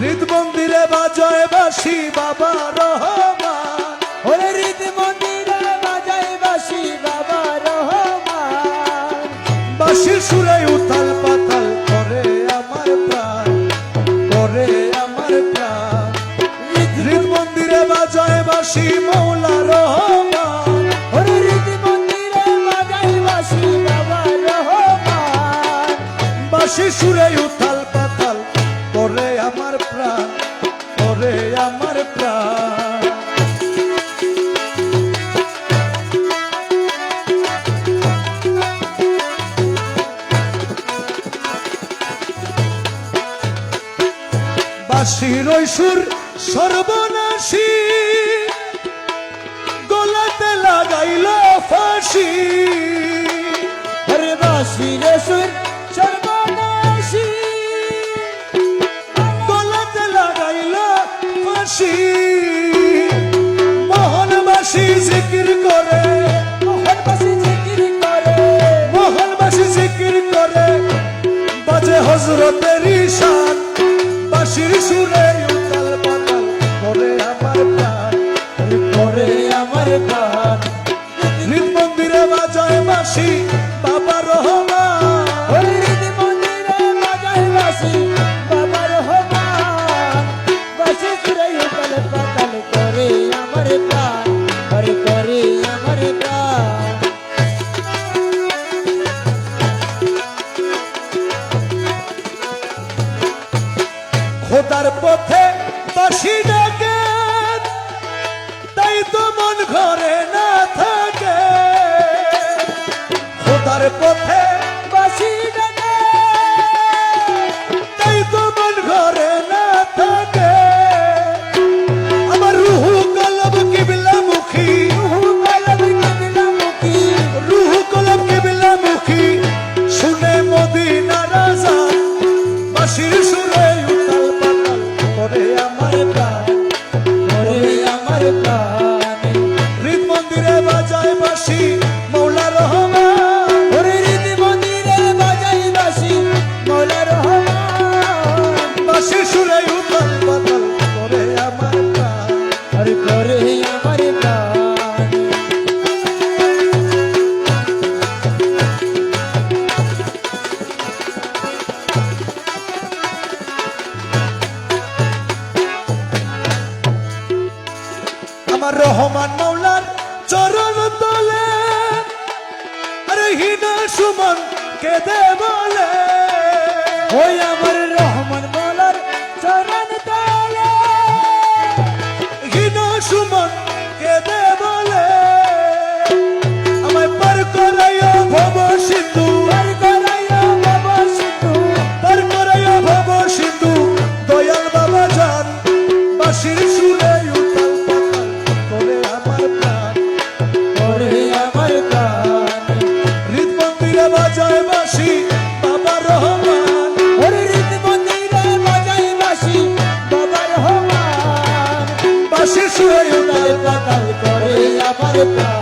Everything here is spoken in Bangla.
হৃদ মন্দিরে বাজায় বাঁশি বাবা রহমান, ওরে হৃদ মন্দিরে বাজায় বাঁশি বাবা রহমান। বাঁশির সুরে উথাল পাতাল করে আমার প্রাণ, করে আমার প্রাণ। হৃদ মন্দিরে বাজায় বাঁশি মৌলা রহমান, ওরে হৃদ মন্দিরে বাজায় বাঁশি বাবা রহমান। বাঁশির সুরে উথাল পাতাল করে আমার প্রাণ, করে আমার প্রাণ। বাঁশির ওই সুর সর্বনাশী, গলাতে লাগাইল ফাঁসি। ওরে বাঁশির সুর সর্বনাশী, গলাতে লাগাইল ফাঁসি। মোহনবাসী জিকির করে, মোহনবাসী জিকির করে, মোহনবাসী জিকির করে, বাজে হযরতের ঈশান। বাঁশির সুরে উতাল পাতাল করে আমার প্রাণ, করে আমার প্রাণ। হৃদ মন্দিরে বাজায় বাঁশি বাবা রহমান, ওরে হৃদ মন্দিরে বাজায় বাঁশি বাবা রহমান। বাঁশির সুরে উতাল পাতাল করে আমার প্রাণ, করে করে আমার প্রাণ। খোদার পথে বাঁশি ডাকে, তাই তো মন ঘরে না থাকে। খোদার পথে বাঁশি ডাকে, তাই তো মন ঘরে না থাকে। আমার রুহু কলব কিবলা মুখী, কলম কিবলামুখী, রুহু কলব কিবলা মুখী, শুনে মদিনার আযান। বাঁশির সুরে উতাল পাতাল করে আমার প্রাণ, করে আমার প্রাণ। হৃদ মন্দিরে বাজায় বাঁশি মৌলা রহমান, ওরে হৃদ মন্দিরে বাজায় বাঁশি মৌলা রহমান। বাঁশির সুরে উতাল পাতাল করে আমার প্রাণ। আরে করে আমার প্রাণ। আমার রহমান মৌলার চরণ তলে, আরে হিনা সুমন কেঁদে বলে। ওই আমার রহমান মৌলার চরণ তলে, হিনা সুমন কেঁদে বলে। আমায় পার করাইও ভব সিন্ধু, পার করাইও ভব সিন্ধু, পার করাইও ভব সিন্ধু, দয়াল বাবা জান। বাঁশির সুরে উতাল পাতাল করে আমার প্রাণ, করে আমার প্রাণ। হৃদ মন্দিরে বাজায় বাঁশি বাবা রহমান, ওরে হৃদ মন্দিরে বাজায় বাঁশি বাবা রহমান। বাঁশির সুরে উতাল উতাল পাতাল করে আমার প্রাণ।